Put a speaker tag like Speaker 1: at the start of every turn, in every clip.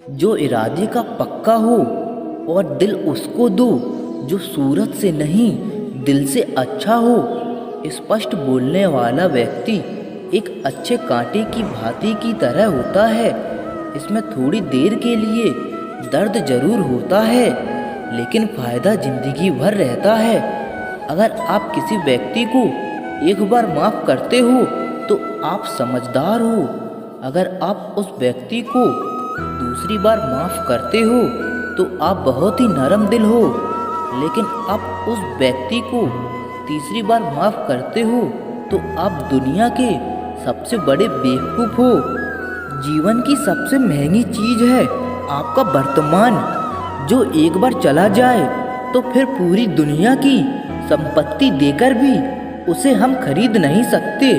Speaker 1: जो इरादे का पक्का हो और दिल उसको दो जो सूरत से नहीं दिल से अच्छा हो। स्पष्ट बोलने वाला व्यक्ति एक अच्छे कांटे की भांति की तरह होता है। इसमें थोड़ी देर के लिए दर्द जरूर होता है, लेकिन फ़ायदा ज़िंदगी भर रहता है। अगर आप किसी व्यक्ति को एक बार माफ़ करते हो तो आप समझदार हो। अगर आप उस व्यक्ति को दूसरी बार माफ़ करते हो तो आप बहुत ही नरम दिल हो। लेकिन आप उस व्यक्ति को तीसरी बार माफ़ करते हो तो आप दुनिया के सबसे बड़े बेवकूफ़ हो। जीवन की सबसे महंगी चीज़ है आपका वर्तमान, जो एक बार चला जाए तो फिर पूरी दुनिया की संपत्ति देकर भी उसे हम खरीद नहीं सकते।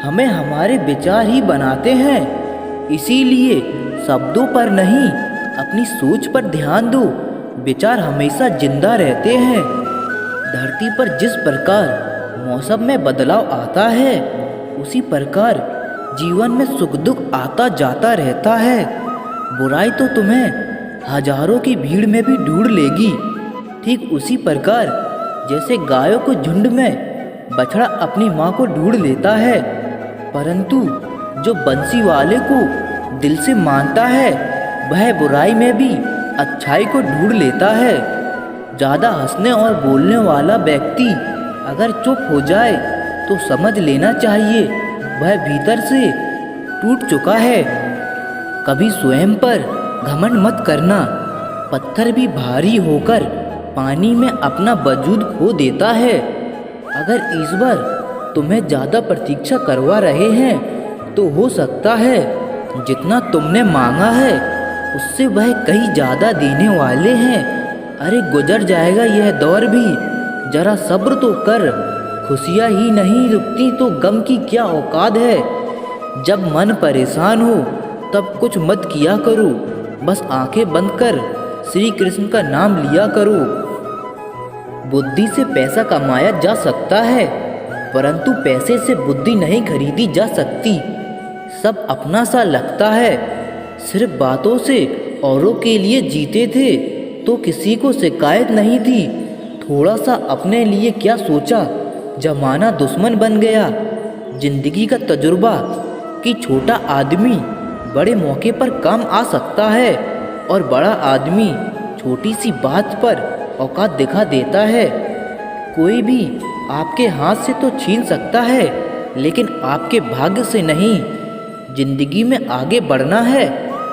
Speaker 1: हमें हमारे विचार ही बनाते हैं, इसीलिए शब्दों पर नहीं अपनी सोच पर ध्यान दो। विचार हमेशा जिंदा रहते हैं। धरती पर जिस प्रकार मौसम में बदलाव आता है, उसी प्रकार जीवन में सुख दुख आता जाता रहता है। बुराई तो तुम्हें हजारों की भीड़ में भी ढूंढ लेगी, ठीक उसी प्रकार जैसे गायों को झुंड में बछड़ा अपनी माँ को ढूंढ लेता है। परंतु जो बंसी वाले को दिल से मानता है, वह बुराई में भी अच्छाई को ढूंढ लेता है। ज़्यादा हंसने और बोलने वाला व्यक्ति अगर चुप हो जाए तो समझ लेना चाहिए वह भीतर से टूट चुका है। कभी स्वयं पर घमंड मत करना। पत्थर भी भारी होकर पानी में अपना वजूद खो देता है। अगर ईश्वर तुम्हें ज़्यादा प्रतीक्षा करवा रहे हैं तो हो सकता है जितना तुमने मांगा है उससे वह कहीं ज़्यादा देने वाले हैं। अरे गुजर जाएगा यह दौर भी, जरा सब्र तो कर। खुशियाँ ही नहीं रुकती तो गम की क्या औकात है। जब मन परेशान हो तब कुछ मत किया करो, बस आंखें बंद कर श्री कृष्ण का नाम लिया करो। बुद्धि से पैसा कमाया जा सकता है, परंतु पैसे से बुद्धि नहीं खरीदी जा सकती। सब अपना सा लगता है। सिर्फ बातों से औरों के लिए जीते थे तो किसी को शिकायत नहीं थी। थोड़ा सा अपने लिए क्या सोचा, जमाना दुश्मन बन गया। जिंदगी का तजुर्बा कि छोटा आदमी बड़े मौके पर काम आ सकता है और बड़ा आदमी छोटी सी बात पर औकात दिखा देता है। कोई भी आपके हाथ से तो छीन सकता है, लेकिन आपके भाग्य से नहीं। जिंदगी में आगे बढ़ना है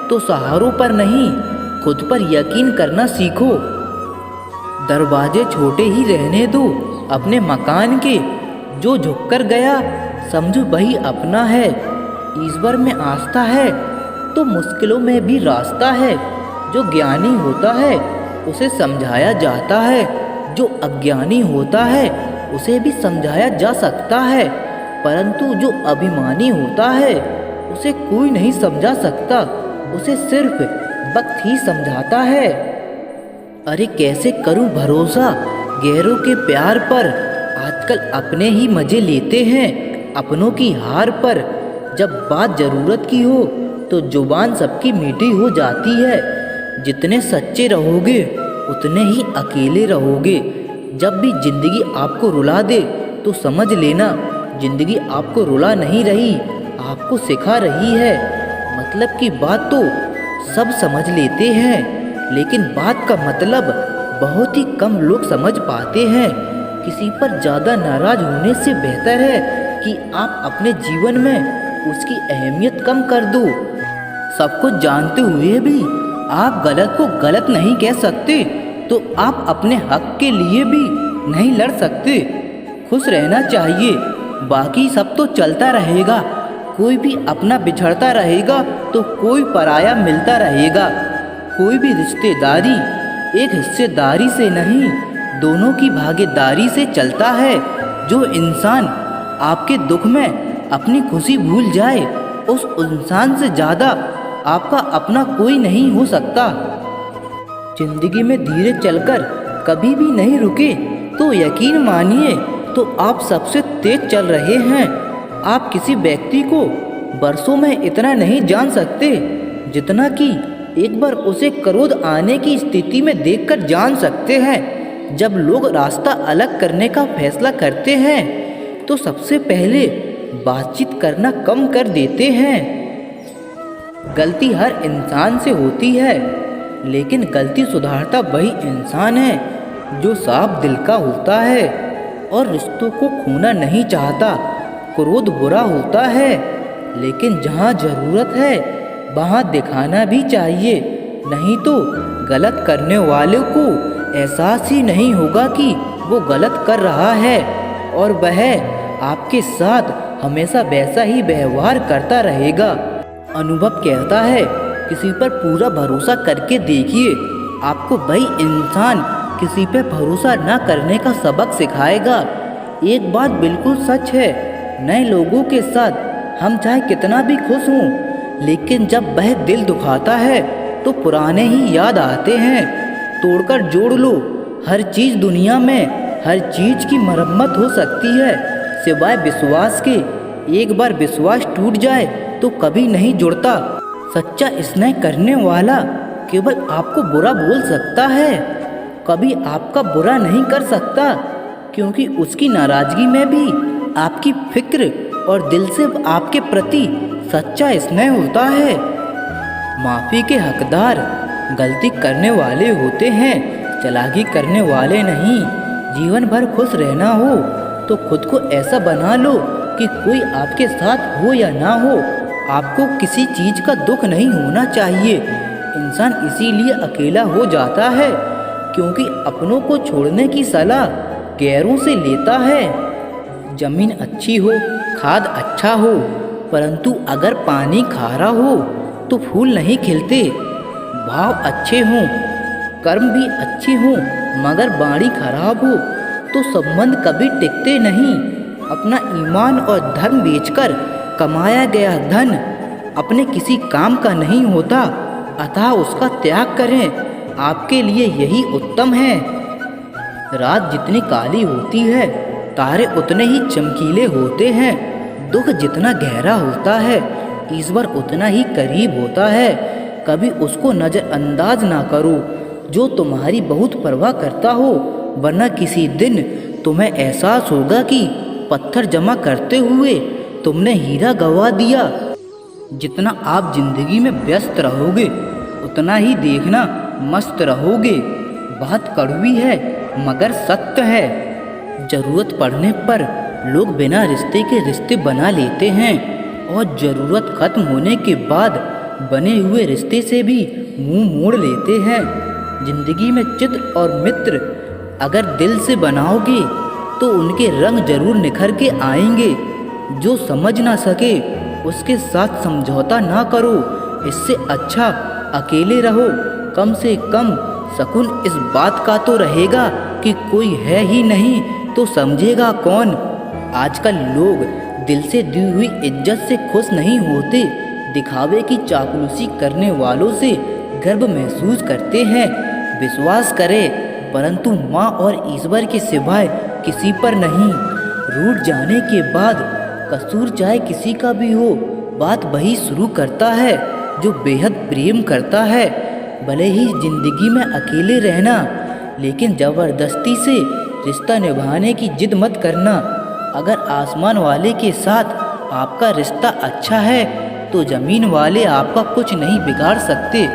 Speaker 1: तो सहारों पर नहीं, खुद पर यकीन करना सीखो। दरवाजे छोटे ही रहने दो अपने मकान के। जो झुककर गया समझो वही अपना है। ईश्वर में आस्था है तो मुश्किलों में भी रास्ता है। जो ज्ञानी होता है उसे समझाया जाता है, जो अज्ञानी होता है उसे भी समझाया जा सकता है, परंतु जो अभिमानी होता है उसे कोई नहीं समझा सकता। उसे सिर्फ वक्त ही समझाता है। अरे कैसे करूं भरोसा गैरों के प्यार पर। आजकल अपने ही मजे लेते हैं अपनों की हार पर। जब बात ज़रूरत की हो तो जुबान सबकी मीठी हो जाती है। जितने सच्चे रहोगे उतने ही अकेले रहोगे। जब भी ज़िंदगी आपको रुला दे तो समझ लेना ज़िंदगी आपको रुला नहीं रही, आपको सिखा रही है। मतलब की बात तो सब समझ लेते हैं, लेकिन बात का मतलब बहुत ही कम लोग समझ पाते हैं। किसी पर ज़्यादा नाराज़ होने से बेहतर है कि आप अपने जीवन में उसकी अहमियत कम कर दो। सब कुछ जानते हुए भी आप गलत को गलत नहीं कह सकते, तो आप अपने हक के लिए भी नहीं लड़ सकते। खुश रहना चाहिए, बाकी सब तो चलता रहेगा। कोई भी अपना बिछड़ता रहेगा तो कोई पराया मिलता रहेगा। कोई भी रिश्तेदारी एक हिस्सेदारी से नहीं, दोनों की भागीदारी से चलता है। जो इंसान आपके दुख में अपनी खुशी भूल जाए, उस इंसान से ज़्यादा आपका अपना कोई नहीं हो सकता। जिंदगी में धीरे चलकर कभी भी नहीं रुके तो यकीन मानिए तो आप सबसे तेज चल रहे हैं। आप किसी व्यक्ति को बरसों में इतना नहीं जान सकते जितना कि एक बार उसे क्रोध आने की स्थिति में देखकर जान सकते हैं। जब लोग रास्ता अलग करने का फैसला करते हैं तो सबसे पहले बातचीत करना कम कर देते हैं। गलती हर इंसान से होती है, लेकिन गलती सुधारता वही इंसान है जो साफ दिल का होता है और रिश्तों को खोना नहीं चाहता। क्रोध बुरा होता है, लेकिन जहाँ ज़रूरत है वहाँ दिखाना भी चाहिए, नहीं तो गलत करने वाले को एहसास ही नहीं होगा कि वो गलत कर रहा है और वह आपके साथ हमेशा वैसा ही व्यवहार करता रहेगा। अनुभव कहता है, किसी पर पूरा भरोसा करके देखिए, आपको वही इंसान किसी पे भरोसा न करने का सबक सिखाएगा। एक बात बिल्कुल सच है, नए लोगों के साथ हम चाहे कितना भी खुश हों, लेकिन जब वह दिल दुखाता है तो पुराने ही याद आते हैं। तोड़कर जोड़ लो, हर चीज़ दुनिया में हर चीज़ की मरम्मत हो सकती है सिवाय विश्वास के। एक बार विश्वास टूट जाए तो कभी नहीं जुड़ता। सच्चा स्नेह करने वाला केवल आपको बुरा बोल सकता है, कभी आपका बुरा नहीं कर सकता, क्योंकि उसकी नाराज़गी में भी आपकी फिक्र और दिल से आपके प्रति सच्चा स्नेह होता है। माफ़ी के हकदार गलती करने वाले होते हैं, चालाकी करने वाले नहीं। जीवन भर खुश रहना हो तो खुद को ऐसा बना लो कि कोई आपके साथ हो या ना हो, आपको किसी चीज़ का दुख नहीं होना चाहिए। इंसान इसीलिए अकेला हो जाता है क्योंकि अपनों को छोड़ने की सलाह गैरों से लेता है। जमीन अच्छी हो, खाद अच्छा हो, परंतु अगर पानी खारा हो तो फूल नहीं खिलते। भाव अच्छे हों, कर्म भी अच्छे हों, मगर बाणी खराब हो तो संबंध कभी टिकते नहीं। अपना ईमान और धर्म बेचकर कमाया गया धन अपने किसी काम का नहीं होता, अतः उसका त्याग करें, आपके लिए यही उत्तम है। रात जितनी काली होती है तारे उतने ही चमकीले होते हैं। दुख जितना गहरा होता है ईश्वर उतना ही करीब होता है। कभी उसको नज़रअंदाज ना करो जो तुम्हारी बहुत परवाह करता हो, वरना किसी दिन तुम्हें एहसास होगा कि पत्थर जमा करते हुए तुमने हीरा गंवा दिया। जितना आप जिंदगी में व्यस्त रहोगे उतना ही देखना मस्त रहोगे। बात कड़वी है मगर सत्य है। ज़रूरत पड़ने पर लोग बिना रिश्ते के रिश्ते बना लेते हैं और ज़रूरत खत्म होने के बाद बने हुए रिश्ते से भी मुंह मोड़ लेते हैं। जिंदगी में चित्र और मित्र अगर दिल से बनाओगे तो उनके रंग जरूर निखर के आएंगे। जो समझ ना सके उसके साथ समझौता ना करो, इससे अच्छा अकेले रहो। कम से कम सुकून इस बात का तो रहेगा कि कोई है ही नहीं तो समझेगा कौन। आजकल लोग दिल से दी हुई इज्जत से खुश नहीं होते, दिखावे की चापलूसी करने वालों से गर्व महसूस करते हैं। विश्वास करें परंतु माँ और ईश्वर के सिवाय किसी पर नहीं। रूठ जाने के बाद कसूर चाहे किसी का भी हो, बात वही शुरू करता है जो बेहद प्रेम करता है। भले ही जिंदगी में अकेले रहना, लेकिन ज़बरदस्ती से रिश्ता निभाने की जिद मत करना। अगर आसमान वाले के साथ आपका रिश्ता अच्छा है तो ज़मीन वाले आपका कुछ नहीं बिगाड़ सकते।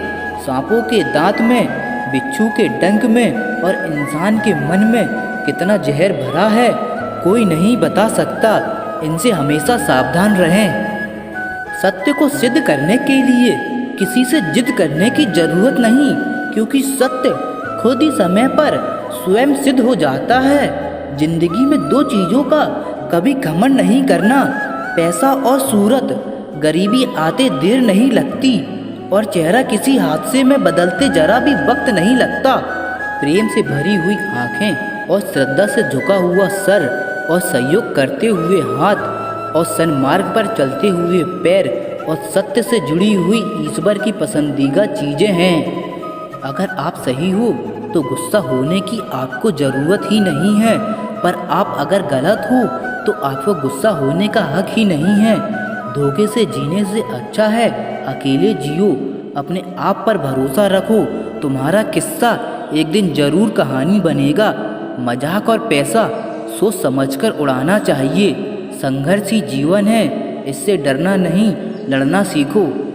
Speaker 1: सांपों के दांत में, बिच्छू के डंक में और इंसान के मन में कितना जहर भरा है कोई नहीं बता सकता। इनसे हमेशा सावधान रहें। सत्य को सिद्ध करने के लिए किसी से जिद करने की जरूरत नहीं, क्योंकि सत्य खुद ही समय पर स्वयं सिद्ध हो जाता है। जिंदगी में दो चीज़ों का कभी घमंड नहीं करना, पैसा और सूरत। गरीबी आते देर नहीं लगती और चेहरा किसी हादसे में बदलते जरा भी वक्त नहीं लगता। प्रेम से भरी हुई आँखें और श्रद्धा से झुका हुआ सर और सहयोग करते हुए हाथ और सन्मार्ग पर चलते हुए पैर और सत्य से जुड़ी हुई ईश्वर की पसंदीदा चीज़ें हैं। अगर आप सही हो तो गुस्सा होने की आपको ज़रूरत ही नहीं है, पर आप अगर गलत हो तो आपको गुस्सा होने का हक ही नहीं है। धोखे से जीने से अच्छा है अकेले जियो। अपने आप पर भरोसा रखो। तुम्हारा किस्सा एक दिन जरूर कहानी बनेगा। मजाक और पैसा सोच समझकर उड़ाना चाहिए। संघर्ष ही जीवन है, इससे डरना नहीं, लड़ना सीखो।